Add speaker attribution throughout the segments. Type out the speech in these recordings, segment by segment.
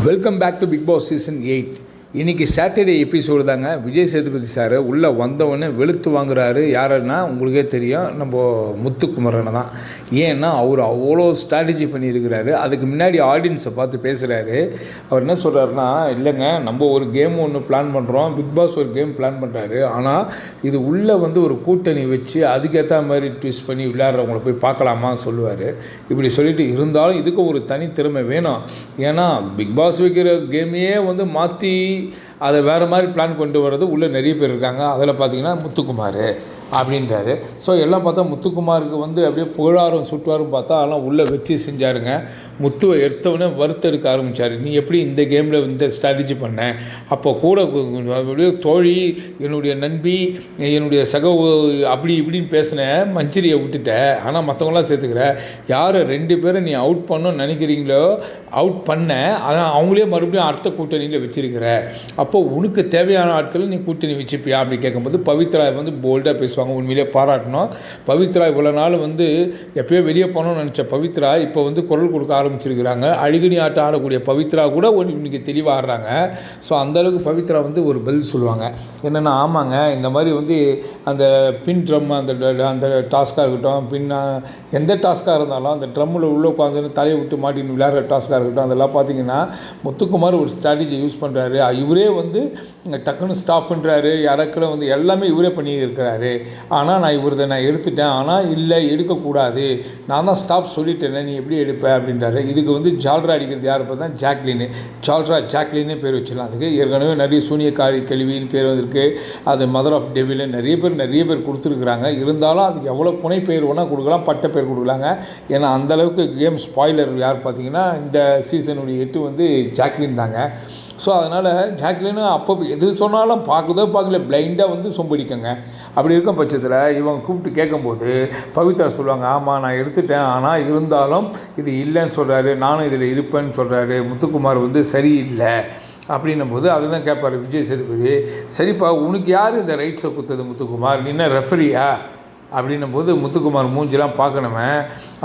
Speaker 1: Welcome back to big boss season 8. இன்றைக்கி Saturday episode தாங்க. Vijay Sethupathi sir உள்ளே வந்தவொடனே வெளுத்து வாங்குறாரு. யாருன்னா உங்களுக்கே தெரியும், நம்ம முத்துக்குமரனை தான். ஏன்னா அவர் அவ்வளோ ஸ்ட்ராட்டஜி பண்ணியிருக்கிறாரு. அதுக்கு முன்னாடி ஆடியன்ஸை பார்த்து பேசுகிறாரு. அவர் என்ன சொல்கிறாருன்னா, இல்லைங்க நம்ம ஒரு கேம் ஒன்று பிளான் பண்ணுறோம், பிக் பாஸ் ஒரு கேம் பிளான் பண்ணுறாரு, ஆனால் இது உள்ளே ஒரு கூட்டணி வச்சு அதுக்கேற்ற மாதிரி ட்விஸ்ட் பண்ணி விளையாடுறவங்கள போய் பார்க்கலாமா சொல்லுவார். இப்படி சொல்லிட்டு இருந்தாலும் இதுக்கு ஒரு தனித்திறமை வேணும். ஏன்னா பிக் பாஸ் வைக்கிற கேமையே மாற்றி அதை வேறு மாதிரி பிளான் கொண்டு வர்றது உள்ளே நிறைய பேர் இருக்காங்க. அதில் பார்த்தீங்கன்னா முத்துக்குமார் அப்படின்றாரு. ஸோ எல்லாம் பார்த்தா முத்துக்குமாருக்கு அப்படியே புகழாரம் சுட்டுவாரும் பார்த்தா அதெல்லாம் உள்ளே வச்சு செஞ்சாருங்க. முத்துவை எடுத்தவொடனே வறுத்தெடுக்க ஆரம்பித்தார். நீ எப்படி இந்த கேமில் இந்த ஸ்ட்ராட்டஜி பண்ணேன்? அப்போ கூட அப்படியே தோழி, என்னுடைய நண்பி, என்னுடைய அப்படி இப்படின்னு பேசினேன், மஞ்சரியை விட்டுட்டேன், ஆனால் மற்றவங்களாம் சேர்த்துக்கிற. யாரை 2 பேரை நீ அவுட் பண்ணணும்னு நினைக்கிறீங்களோ அவுட் பண்ண, ஆனால் அவங்களே மறுபடியும் அடுத்த கூட்டணியில் வச்சுருக்கிற. அப்போது உனக்கு தேவையான ஆட்களை நீ கூட்டணி வச்சுப்பியா அப்படி கேட்கும்போது பவித்ரா போல்டாக பேசுவாங்க. உண்மையிலே பாராட்டணும். பவித்ரா இவ்வளோ நாள் எப்பயோ வெளியே போகணும்னு நினச்ச பவித்ரா இப்போ குரல் கொடுக்க ஆரம்பிச்சிருக்கிறாங்க. அழுகினி ஆட்டம் ஆடக்கூடிய பவித்ரா கூட இன்றைக்கி தெளிவாக ஆடுறாங்க. ஸோ அந்தளவுக்கு பவித்ரா ஒரு பதில் சொல்லுவாங்க. என்னென்னா, ஆமாங்க, இந்த மாதிரி அந்த பின் ட்ரம் அந்த டாஸ்க்காக இருக்கட்டும், எந்த டாஸ்க்காக இருந்தாலும் அந்த ட்ரம்மில் உள்ளே உட்காந்து தலையை விட்டு மாட்டின்னு விளையாடுற டாஸ்க்காக இருக்கட்டும், அதெல்லாம் பார்த்தீங்கன்னா முத்துக்குமார் ஒரு ஸ்ட்ராட்டஜி யூஸ் பண்ணுறாரு. இவரே டக்குன்னு ஸ்டாப் பண்ணுறாரு. இறக்கல எல்லாமே இவரே பண்ணி இருக்கிறாரு. ஆனால் நான் எடுத்துட்டேன், ஆனால் இல்லை எடுக்கக்கூடாது, நான் தான் ஸ்டாப் சொல்லிட்டேனே, நீ எப்படி எடுப்ப அப்படின்றாரு. இதுக்கு ஜால்ரா அடிக்கிறது யார் பார்த்தா ஜாக்லின்னு. ஜாக்லின்னே பேர் வச்சிடலாம். அதுக்கு ஏற்கனவே நிறைய சூனியக்காரி கேள்வின்னு பேர் வந்திருக்கு. அது மதர் ஆஃப் டெவில்னு நிறைய பேர் கொடுத்துருக்குறாங்க. இருந்தாலும் அதுக்கு எவ்வளோ புனை பெயர் வேணால் கொடுக்கலாம், பட்ட பேர் கொடுக்கலாங்க. ஏன்னா அந்தளவுக்கு கேம் ஸ்பாய்லர் யார் பார்த்தீங்கன்னா இந்த சீசனுடைய 8 ஜாக்லின் தாங்க. ஸோ அதனால் ஜாக்லின்னு அப்போ எது சொன்னாலும் பார்க்கல பிளைண்டாக சொம்படிக்கங்க. அப்படி இருக்கும் பட்சத்தில் இவங்க கூப்பிட்டு கேட்கும்போது பவித்ரா சொல்லுவாங்க, ஆமாம் நான் எடுத்துட்டேன், ஆனால் இருந்தாலும் இது இல்லைன்னு சொல்கிறாரு, நானும் இதில் இருப்பேன்னு சொல்கிறாரு, முத்துக்குமார் சரியில்லை அப்படின்னும் போது அதுதான் கேட்பார் விஜய் சேதுபதி. சரிப்பா, உனக்கு யார் இந்த ரைட்ஸை கொடுத்தது முத்துக்குமார்? நீ என்ன ரெஃபரியா அப்படின்னும் போது முத்துக்குமார் மூஞ்சிலாம் பார்க்கணுமே.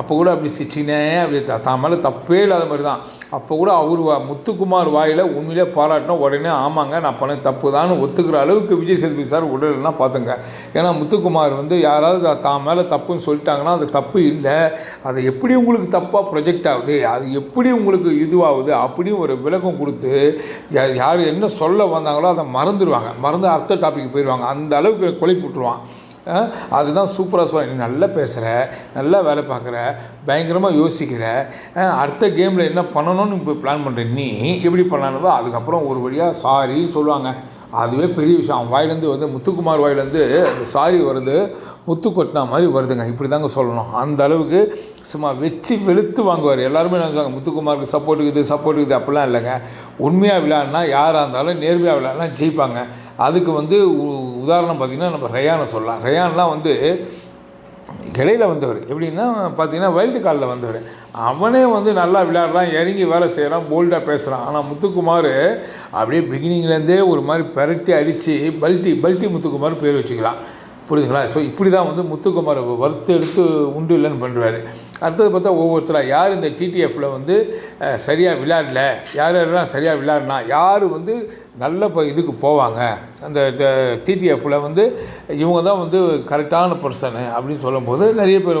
Speaker 1: அப்போ கூட அப்படி சிச்சினே அப்படி தான் மேலே தப்பே இல்லாத மாதிரி தான். அப்போ கூட முத்துக்குமார் வாயில் உண்மையிலே பாராட்டினோம். உடனே ஆமாங்க நான் பண்ண தப்பு தான் ஒத்துக்கிற அளவுக்கு விஜய் சேதுபதி சார் உடனே பார்த்துங்க. ஏன்னா முத்துக்குமார் யாராவது தான் மேலே தப்புன்னு சொல்லிட்டாங்கன்னா அது தப்பு இல்லை, அது எப்படி உங்களுக்கு தப்பாக ப்ரொஜெக்ட் ஆகுது, அது எப்படி உங்களுக்கு இதுவாகுது அப்படின்னு ஒரு விளக்கம் கொடுத்து யார் என்ன சொல்ல வந்தாங்களோ அதை மறந்து அடுத்த டாபிக் போயிடுவாங்க. அந்த அளவுக்கு கொலை போட்டுருவான். அதுதான் சூப்பராக சொல்ல. நீ நல்லா பேசுகிற, நல்லா வேலை பார்க்குற, பயங்கரமாக யோசிக்கிற, அடுத்த கேமில் என்ன பண்ணணும்னு இப்போ பிளான் பண்ணுற, நீ எப்படி பண்ணானதோ அதுக்கப்புறம் ஒரு வழியாக சாரி சொல்லுவாங்க. அதுவே பெரிய விஷயம். அவன் வாயிலேருந்து முத்துக்குமார் வாயிலேருந்து அந்த சாரி வருது, முத்து கொட்டினா மாதிரி வருதுங்க. இப்படி தாங்க சொல்லணும். அந்த அளவுக்கு சும்மா வச்சு வெளுத்து வாங்குவார். எல்லாருமே நினைச்சாங்க முத்துக்குமாருக்கு சப்போர்ட்டுக்குது அப்படிலாம் இல்லைங்க. உண்மையாக விளையாடினா யாராக இருந்தாலும் நேர்மையாக விளையாடினா ஜெயிப்பாங்க. அதுக்கு உதாரணம் பார்த்திங்கன்னா நம்ம ரயானை சொல்லலாம். ரயான்லாம் இடையில வந்தவர். எப்படின்னா பார்த்தீங்கன்னா வைல்டு கார்டில் வந்தவர். அவனே நல்லா விளையாடுறான், இறங்கி வேலை செய்கிறான், போல்டாக பேசுகிறான். ஆனால் முத்துக்குமார் அப்படியே பிகினிங்லேருந்தே ஒரு மாதிரி பெரட்டி அடித்து பல்ட்டி முத்துக்குமார் பேர் வச்சுக்கலாம். புரியுதுங்களா? ஸோ இப்படி தான் முத்துக்குமார் வறுத்து எடுத்து உண்டு இல்லைன்னு பண்ணுறாரு. அடுத்தது பார்த்தா ஒவ்வொருத்தராக யார் இந்த டிடிஎஃப்பில் சரியாக விளையாடல, யாரெல்லாம் சரியாக விளையாடினா, யார் நல்ல இதுக்கு போவாங்க, அந்த டிடிஎஃப்பில் இவங்க தான் கரெக்டான பர்சனு அப்படின்னு சொல்லும்போது நிறைய பேர்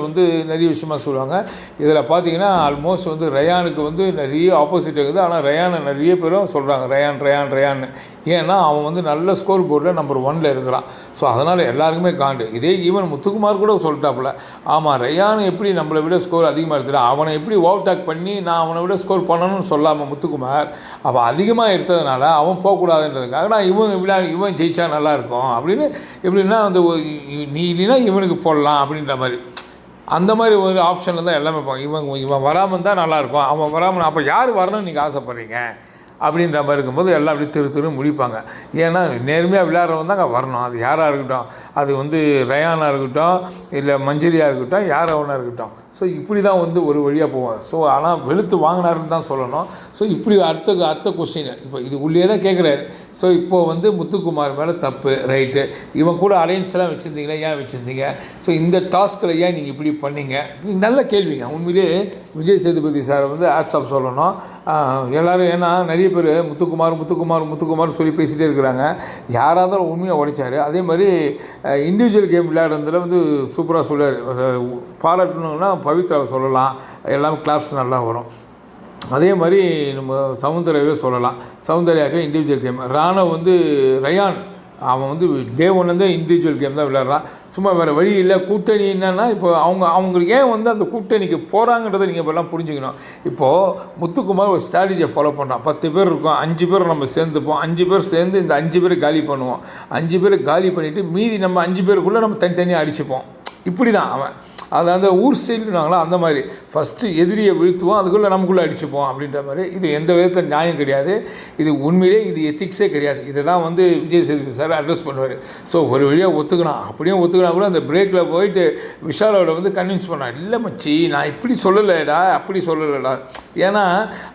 Speaker 1: நிறைய விஷயமாக சொல்லுவாங்க. இதில் பார்த்தீங்கன்னா ஆல்மோஸ்ட் ரயானுக்கு நிறைய ஆப்போசிட் இருக்குது. ஆனால் ரயானை நிறைய பேரும் சொல்கிறாங்க ரயான்னு. ஏன்னா அவன் நல்ல ஸ்கோர் போர்டில் நம்பர் 1ல் இருக்கிறான். ஸோ அதனால் எல்லாருக்குமே காண்டு. இதே ஈவன் முத்துக்குமார் கூட சொல்லிட்டாப்புல, ஆமாம் ரயான் எப்படி நம்மளை விட ஸ்கோர் அதிகமாக எடுத்துட்டா, அவனை எப்படி ஓவர்டேக் பண்ணி நான் அவனை விட ஸ்கோர் பண்ணணும்னு சொல்லாமல் முத்துக்குமார் அவன் அதிகமாக எடுத்ததுனால அவன் போகக்கூடாதுன்றதுக்காக நான் இவன் ஜெயிச்சா நல்லாயிருக்கும் அப்படின்னு, எப்படின்னா நீ இல்லைன்னா இவனுக்கு போடலாம் அப்படின்ற மாதிரி, அந்த மாதிரி ஒரு ஆப்ஷனில் தான் எல்லாமே போவாங்க. இவன் வராமல் இருந்தால் நல்லாயிருக்கும், அவன் வராமல் அப்போ யார் வரணும்னு நீங்கள் ஆசைப்பட்றீங்க அப்படின்ற மாதிரி இருக்கும்போது எல்லாம் அப்படி திரு முடிப்பாங்க. ஏன்னா நேர்மையாக விளையாடுறவன் தான் அங்கே வரணும். அது யாராக இருக்கட்டும், அது ரயானாக இருக்கட்டும், இல்லை மஞ்சரியாக இருக்கட்டும், யார் அவனாக இருக்கட்டும். ஸோ இப்படி தான் ஒரு வழியாக போவான். ஸோ ஆனால் வெளுத்து வாங்கினாருன்னு தான் சொல்லணும். ஸோ இப்படி அடுத்த கொஸ்டின் இப்போ இது உள்ளே தான் கேட்குறாரு. ஸோ இப்போது முத்துக்குமார் மேலே தப்பு ரைட்டு, இவன் கூட அலையன்ஸ்லாம் வச்சுருந்தீங்களா, ஏன் வச்சுருந்தீங்க, ஸோ இந்த டாஸ்கில் ஏன் நீங்கள் இப்படி பண்ணீங்க, நல்ல கேள்விங்க. உண்மையிலே Vijay Sethupathi sir hats off சொல்லணும். எல்லோரும் ஏன்னா நிறைய பேர் முத்துக்குமார் சொல்லி பேசிகிட்டே இருக்கிறாங்க. யாராக இருந்தாலும் உண்மையாக உடைச்சார். அதே மாதிரி இண்டிவிஜுவல் கேம் விளையாடுறதுல வந்து சூப்பராக சொல்லுவார். பாராட்டணுன்னா பவித்ராவை சொல்லலாம், எல்லாமே கிளாப்ஸ் நல்லா வரும். அதே மாதிரி நம்ம சௌந்தர்யாவே சொல்லலாம். சௌந்தர்யாவுக்கு இண்டிவிஜுவல் கேம். ராணவ் வந்து ரயான் அவன் வந்து டே ஒன்லேருந்தே இண்டிவிஜுவல் கேம் தான் விளையாடுறான். சும்மா வேறு வழி இல்லை. கூட்டணி என்னென்னா இப்போ அவங்களுக்கு ஏன் வந்து அந்த கூட்டணிக்கு போகிறாங்கன்றதை நீங்கள் இப்போலாம் புரிஞ்சுக்கணும். இப்போது முத்துக்குமார் ஒரு ஸ்ட்ராட்டஜியை ஃபாலோ பண்ணான். 10 பேர் இருக்கோம், 5 பேர் நம்ம சேர்ந்துப்போம். 5 பேர் சேர்ந்து இந்த 5 பேர் காலி பண்ணுவோம். 5 பேர் காலி பண்ணிவிட்டு மீதி நம்ம 5 பேருக்குள்ளே நம்ம தனித்தனியாக அடிச்சுப்போம். இப்படி தான் அவன் அது அந்த ஊர் ஸ்டைலுனாங்களா அந்த மாதிரி ஃபஸ்ட்டு எதிரியை வீழ்த்துவோம், அதுக்குள்ளே நமக்குள்ளே அடிச்சுப்போம் அப்படின்ற மாதிரி. இது எந்த விதத்தில் நியாயம் கிடையாது. இது உண்மையிலே இது எத்திக்ஸே கிடையாது. இதை தான் வந்து விஜய் சேதுபதி சார் அட்ரஸ் பண்ணுவார். ஸோ ஒரு வழியாக ஒத்துக்கலாம். அப்படியே ஒத்துக்கினா கூட அந்த பிரேக்கில் போயிட்டு விஷாலோட வந்து கன்வின்ஸ் பண்ணான். இல்லை மச்சி, நான் இப்படி சொல்லலைடா, அப்படி சொல்லலைடா. ஏன்னா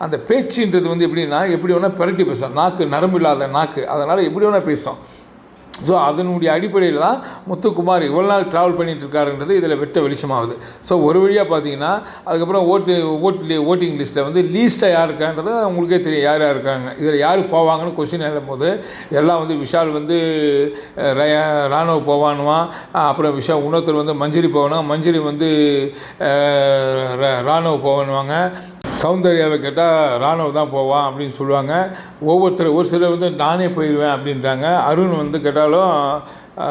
Speaker 1: அந்த பேச்சுன்றது வந்து எப்படின்னா எப்படி வேணால் பெரட்டி பேசும். நாக்கு நரம்பு இல்லாத நாக்கு, அதனால் எப்படி வேணால் பேசும். ஸோ அதனுடைய அடிப்படையில் தான் முத்துக்குமார் இவ்வளோ நாள் ட்ராவல் பண்ணிகிட்டு இருக்காருன்றது இதில் வெட்ட வெளிச்சமாகுது. ஸோ ஒரு வழியாக பார்த்தீங்கன்னா அதுக்கப்புறம் ஓட்டிங் லிஸ்ட்டில் வந்து லீஸ்ட்டாக யார் இருக்கான்றது உங்களுக்கே தெரியும். யார் யார் இருக்காங்க, இதில் யார் போவாங்கன்னு கொஸ்டின் எழுதும்போது எல்லாம் வந்து விஷால் வந்து ராணுவ போவானுவான். அப்புறம் இன்னொருத்தர் வந்து மஞ்சரி போவானும், மஞ்சரி வந்து ராணுவ போவானுவாங்க. சௌந்தர்யாவை கேட்டால் ராணுவ தான் போவான் அப்படின்னு சொல்லுவாங்க. ஒரு சிலர் வந்து நானே போயிடுவேன் அப்படின்றாங்க. அருண் வந்து கேட்டாலும்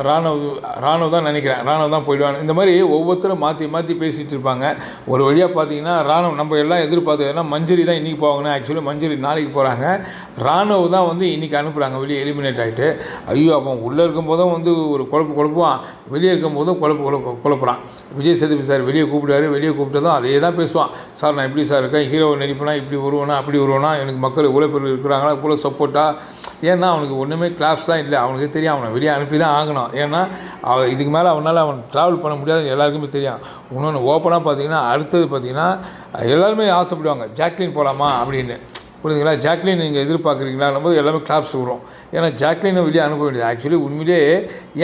Speaker 1: ராணுவ தான் நினைக்கிறேன், ராணுவ தான் போயிடுவாங்க. இந்த மாதிரி ஒவ்வொருத்தரும் மாற்றி பேசிகிட்டு இருப்பாங்க. ஒரு வழியாக பார்த்தீங்கன்னா ராணுவ நம்ம எல்லாம் எதிர்பார்த்ததுன்னா மஞ்சரி தான் இன்றைக்கி போவாங்கன்னா ஆக்சுவலி மஞ்சரி நாளைக்கு போகிறாங்க. ராணுவ தான் வந்து இன்றைக்கி அனுப்புகிறாங்க வெளியே எலிமினேட் ஆகிட்டு. ஐயோ, அப்போ உள்ளே இருக்கும்போதும் வந்து ஒரு குழப்புவான், வெளியே இருக்கும்போதும் குழப்புறான். விஜய் சேதுபதி சார் வெளியே கூப்பிடுவார். வெளியே கூப்பிட்டதும் அதே தான் பேசுவான். சார் நான் இப்படி சார் இருக்கேன், ஹீரோவை நடிப்பேனா, இப்படி வருவேனா, அப்படி வருவேனா, எனக்கு மக்கள் இவ்வளோ பேர் இருக்கிறாங்களா, இவ்வளோ சப்போர்ட்டாக. ஏன்னா அவனுக்கு ஒன்றுமே கிளாப்ஸ் தான் இல்லை. அவனுக்கு தெரியும் அவனை வெளியே அனுப்பி தான் ஆகணும். ஏன்னா இதுக்கு மேலே அவன் ட்ராவல் பண்ண முடியாது, எல்லாருக்குமே தெரியும். இன்னொன்று ஓப்பனாக பார்த்தீங்கன்னா அடுத்தது பார்த்தீங்கன்னா எல்லாருமே ஆசைப்படுவாங்க ஜாக்லின் போகலாமா அப்படின்னு. புரியுதுங்களா? ஜாக்லின் நீங்கள் எதிர்பார்க்குறீங்களான்னும் போது எல்லாமே கிளாப்ஸ் வரும். ஏன்னா ஜாக்லினை வெளியே அனுப்ப வேண்டியது. ஆக்சுவலி உண்மையிலே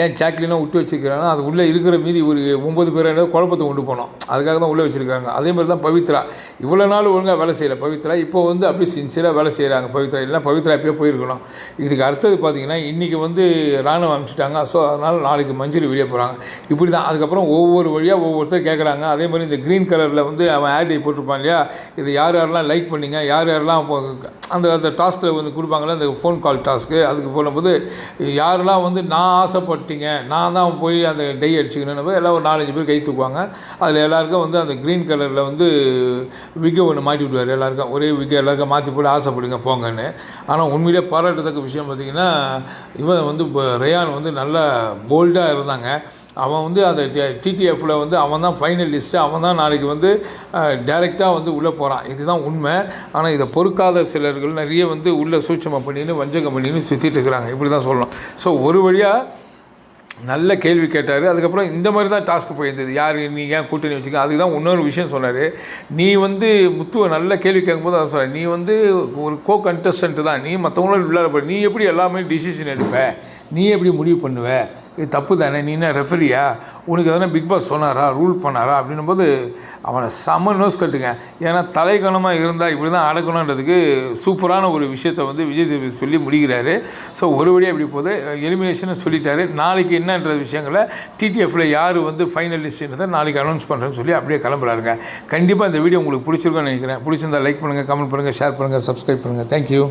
Speaker 1: ஏன் ஜாக்லினை விட்டு வச்சுருக்கிறாங்கன்னா அது உள்ளே இருக்கிற மீதி ஒரு 9 பேரோட குழப்பத்தை கொண்டு போனோம். அதுக்காக தான் உள்ளே வச்சுருக்காங்க. அதே மாதிரி தான் பவித்ரா இவ்வளோ நாள் ஒழுங்காக வேலை செய்யலை. பவித்ரா இப்போ வந்து அப்படி சின்சியராக வேலை செய்கிறாங்க. பவித்ரா இல்லை, பவித்ரா எப்போயே போயிருக்கணும். இதுக்கு அடுத்தது பார்த்தீங்கன்னா இன்றைக்கி வந்து ராணுவம் அனுப்பிச்சிட்டாங்க. ஸோ அதனால் நாளைக்கு மஞ்சரி வெளியே போகிறாங்க. இப்படி தான் அதுக்கப்புறம் ஒவ்வொரு வழியாக ஒவ்வொருத்தர் கேட்குறாங்க. அதே மாதிரி இந்த க்ரீன் கலரில் வந்து அவன் ஆட் போட்டிருப்பான் இல்லையா, இது யார் யாரெல்லாம் லைக் பண்ணிங்க, யார் யாரெல்லாம் அந்த டாஸ்கில் வந்து கொடுப்பாங்களே அந்த ஃபோன் கால் டாஸ்க்கு, அதுக்கு போடும்போது யாரெல்லாம் வந்து நான் ஆசைப்பட்டீங்க, நான் தான் போய் அந்த டை அடிச்சுக்கணும் எல்லாம் ஒரு 4-5 பேர் கை தூக்குவாங்க. அதில் எல்லாருக்கும் வந்து அந்த க்ரீன் கலரில் வந்து விக்கை ஒன்று மாட்டி விடுவார். எல்லாருக்கும் ஒரே விக்கை எல்லாருக்கும் மாற்றி போட்டு ஆசைப்படுங்க போங்கன்னு. ஆனால் உண்மையிலே பாராட்டத்தக்க விஷயம் பார்த்திங்கன்னா இவன் வந்து ரயான் வந்து நல்லா போல்டாக இருந்தாங்க. அவன் வந்து அந்த டிடிஎஃப்பில் வந்து அவன் தான் ஃபைனலிஸ்ட்டு, அவன் தான் நாளைக்கு வந்து டைரெக்டாக வந்து உள்ளே போகிறான். இதுதான் உண்மை. ஆனால் இதை பொறுக்காத சிலர்கள் நிறைய வந்து உள்ளே சூட்சமாக பண்ணின்னு வஞ்சகம் பண்ணின்னு சுற்றிட்டு இருக்கிறாங்க. இப்படி தான் சொல்லணும். ஸோ ஒரு வழியாக நல்ல கேள்வி கேட்டார். அதுக்கப்புறம் இந்த மாதிரி தான் டாஸ்க்கு போயிருந்தது. யார் நீ ஏன் கூட்டணி வச்சுக்க. அதுக்கு தான் இன்னொரு விஷயம் சொன்னார். நீ வந்து முத்துவை நல்ல கேள்வி கேட்கும்போது அதை சொல்ல, நீ வந்து ஒரு கண்டஸ்டன்ட்டு தான், நீ மற்றவங்களோட விளையாட, நீ எப்படி எல்லாமே டிசிஷன் எடுப்ப, நீ எப்படி முடிவு பண்ணுவ, இது தப்பு தானே, நீ என்ன ரெஃபரியா, உனக்கு எதனா பிக் பாஸ் சொன்னாரா, ரூல் பண்ணாரா அப்படின்னும் போது அவனை செம்ம நோஸ் கட்டுங்க. ஏன்னா தலைக்கணமாக இருந்தால் இப்படி தான் அடக்கணுன்றதுக்கு சூப்பரான ஒரு விஷயத்தை வந்து விஜய் சேதுபதி சொல்லி முடிக்கிறாரு. ஸோ ஒரு வழியாக இப்படி போது எலிமினேஷன் சொல்லிட்டாரு. நாளைக்கு என்னன்ற விஷயங்களை டிடிஎஃப்பில் யார் வந்து ஃபைனலிஸ்ட்ன்றதை நாளைக்கு அனௌன்ஸ் பண்ணுறேன்னு சொல்லி அப்படியே கிளம்புறாருங்க. கண்டிப்பாக இந்த வீடியோ உங்களுக்கு பிடிச்சிருக்குன்னு நினைக்கிறேன். பிடிச்சிருந்தால் லைக் பண்ணுங்கள், கமெண்ட் பண்ணுங்கள், ஷேர் பண்ணுங்கள், சப்ஸ்கிரைப் பண்ணுங்கள். தேங்க்யூ.